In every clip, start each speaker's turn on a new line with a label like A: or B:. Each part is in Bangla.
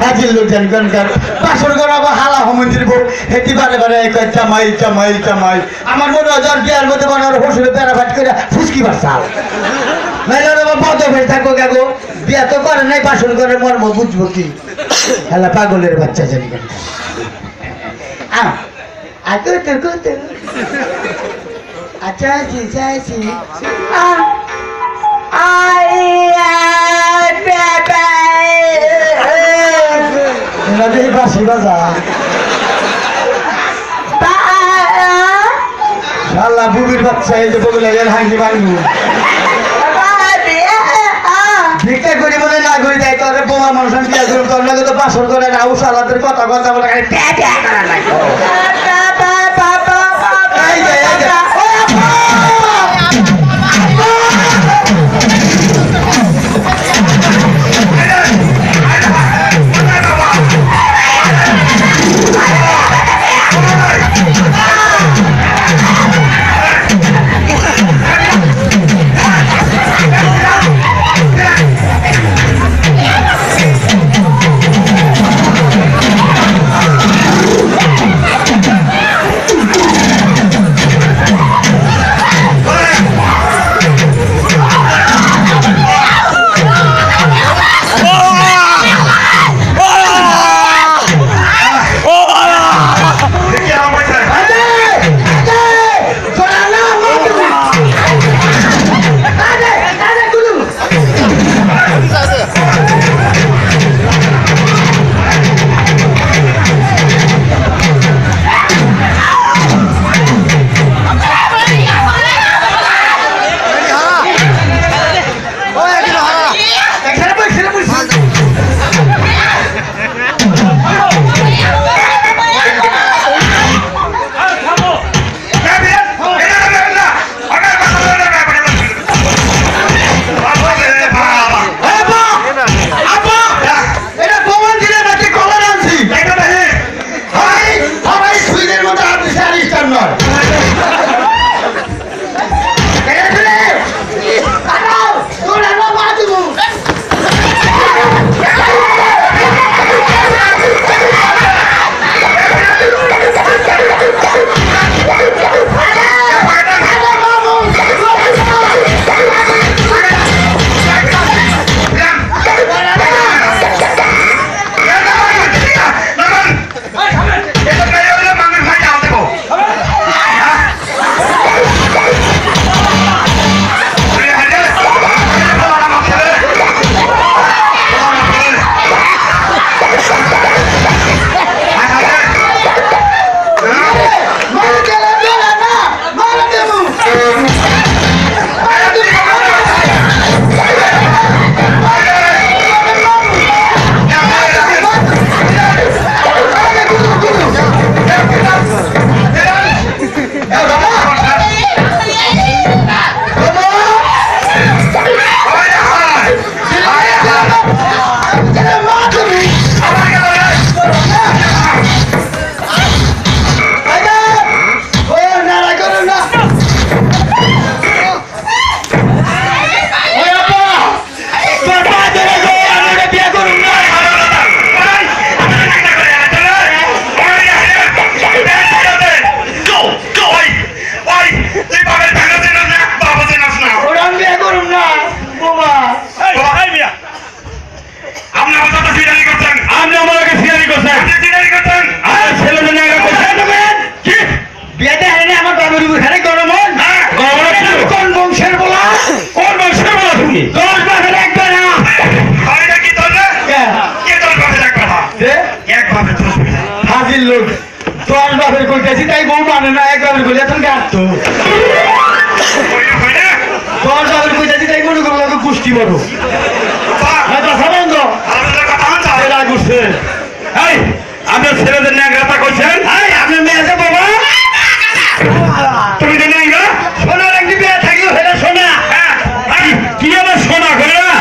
A: হাজির লোক জানি কারণ বাসর ঘর আবার হালা মন্দির বউ হেঁটি বারে বারে চামাই চামাই চামাই আমার মনে হয় যার বিয়ার মধ্যে মনে হয় হসুরে প্যারা ফাট করে ফুসকি বাসাল নাইলে আবার বদ হয়ে থাকো গেগো বিয়া তো করে নাই বাসর ঘরের মর্ম বুঝবো কি হেলা পাগলের বাচ্চা জানি কেন আচ্ছা চাইছি বাসি বাজা আল্লাহ বুবির বাচ্চা এই যে বগুলা গেল হাঙ্গি ভাঙ্গু ভিক্ষা করি বলে না করি দেয় তোর বোমা মানুষ বিয়া করি তোর লাগে তো বাসর করে না উস আল্লাদের কথা কথা বলে কুষ্টি বড় আপনার ছেলেদের ন্যাংরাতা করছেন আপনার মেয়েছে বাবা তুমি তো ন্যাংরা সোনার একটি মেয়ে থাকিও সেটা সোনা কি আমার সোনা করে না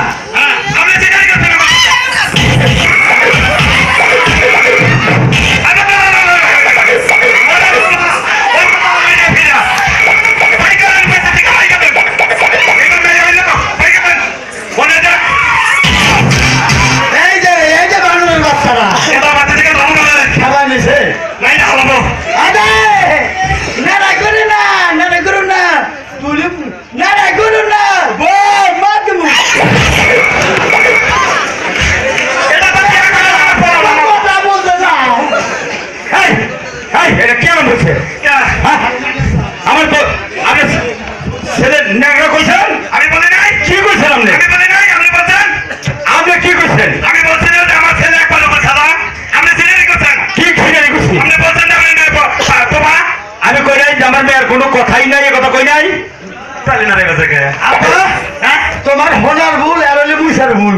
A: মূল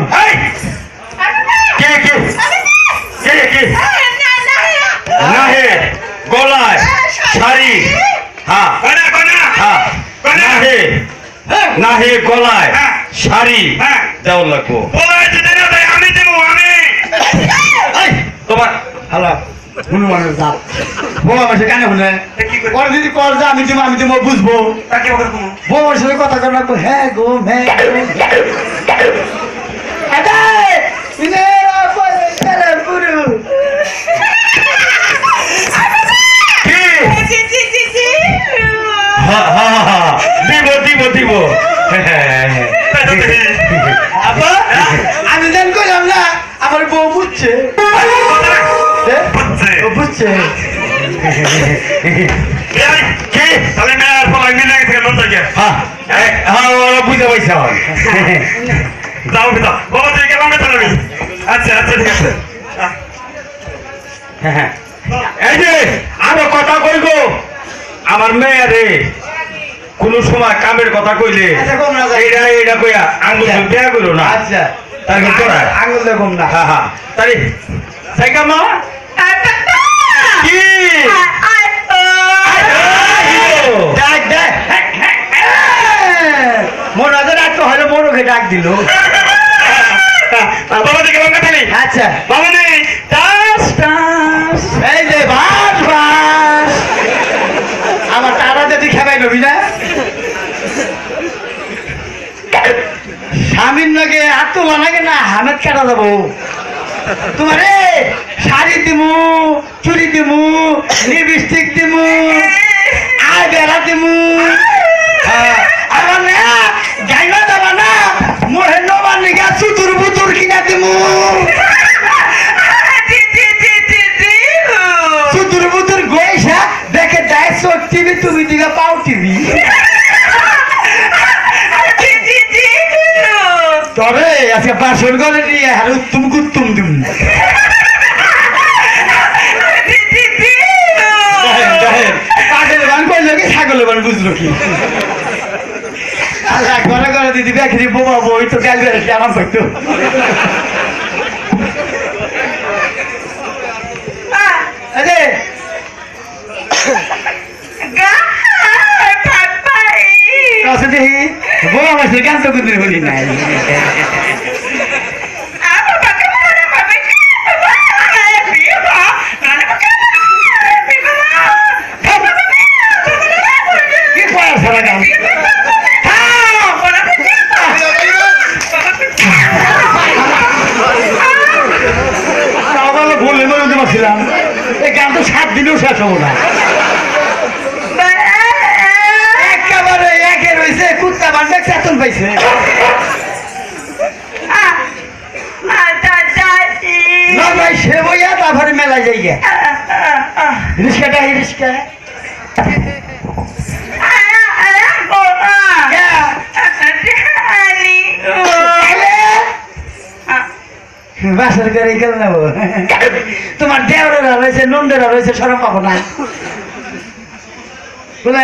B: কে কে কে কে নাহে গলায় শাড়ি হ্যাঁ হ্যাঁ নাহে নাহে গলায় শাড়ি দেওয়া লাগবো তোমার
A: হ্যালো হনুমানের জাত বউ আমার সাথে কেন শুনে পরে যদি কর যা আমি দিব বুঝবো বউ আমার সাথে কথা কর রাখবো হ্যাঁ গো হ্যাঁ
B: দিব দিব দিব
A: আমি জান করলাম না আমার বউ বুঝছে বুঝছে
B: বুঝতে পারছি যাও পিতা বাবা তুই গেলাম না তাহলে আচ্ছা আচ্ছা ঠিক আছে এই যে আরো কথা কইব আমার মেয়ে রে কোন সময় কামের কথা কইলে এইটা এইটা কইয়া আঙ্গুল দেয়া করো না
A: আচ্ছা
B: তারপর তোরা
A: আঙ্গুল দেখুন না
B: হ্যাঁ হ্যাঁ তাই সাইকা মা কি
A: ডাক ডাক মোর নজর আটকে হলো মোরকে ডাক দিল
B: বাবা দেখে বাবা খালি
A: আচ্ছা
B: বাবা নেই টাস টাস
A: এই যে বাস বাস আমার তারা যদি খেপাই নবি না স্বামীর নগে হাত তোলা লাগে না হামেদ কাটা যাবো তোমার শাড়ি দিমু চুরি দিমু লিপস্টিক দিমু আয় বেড়া দিমু আমার না গাইবা যাবা না মোহে নবার নিগা চুতুর বুতুর কিনা দিমু চুতুর বুতুর গইসা দেখে যায় চোখ টিভি তুমি দিকে পাও টিভি তবে আজকে বাসন করে নিয়ে আর উত্তম কুত্তুম দিম পাটের বান করলো কি ছাগলের বান বুঝলো কি ঘরে ঘরে দিদি বেখি বোবা বই তো গাল বেড়েছি আমার করতো দেখি বউ আমার সে গান তো কিন্তু বলি নাই বলে মনে পারছিলাম এই গান তো 7 দিনেও শেষ হবো না একেবারে একে রয়েছে কুত্তা বান্ধব চেতন পাইছে না ভাই সে বইয়া তারপরে মেলা যাই গে রিস্কাটা এই রিস্কা বাসার করে গেল না তোমার দেওরেরা রয়েছে নন্দেরা রয়েছে সরম পাবো না বলে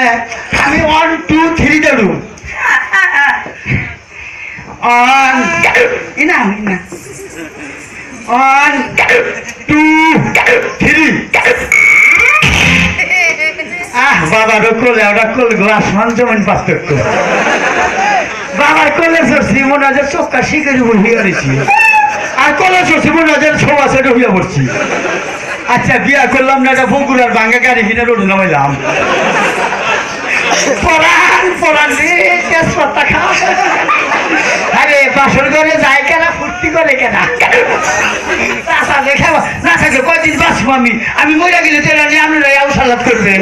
A: আমি 1 2 3 দেড়ু অন ইনা ইনা 1 2 3 বাবা কোলে ওটা কোল গ্লাস মান জমিন পার্থক্য বাবার কোলে সরছি মনে হয় চোখটা শিখের উপর হয়ে গেছি আর কোলে সরছি মনে হয় ছোয়া সেটা হইয়া পড়ছি আচ্ছা বিয়া করলাম না এটা বগুড়ার ভাঙ্গা গাড়ি কিনে রোড নামাইলাম পরান পরান তেজপাতা খা আরে বাসর ঘরে যায় কেনা ফুর্তি করে কেনা চাষা দেখা না থাকে কয়দিন বাঁচবো আমি মরে গেলে তেরা নিয়ে আপনারা সালাদ করবেন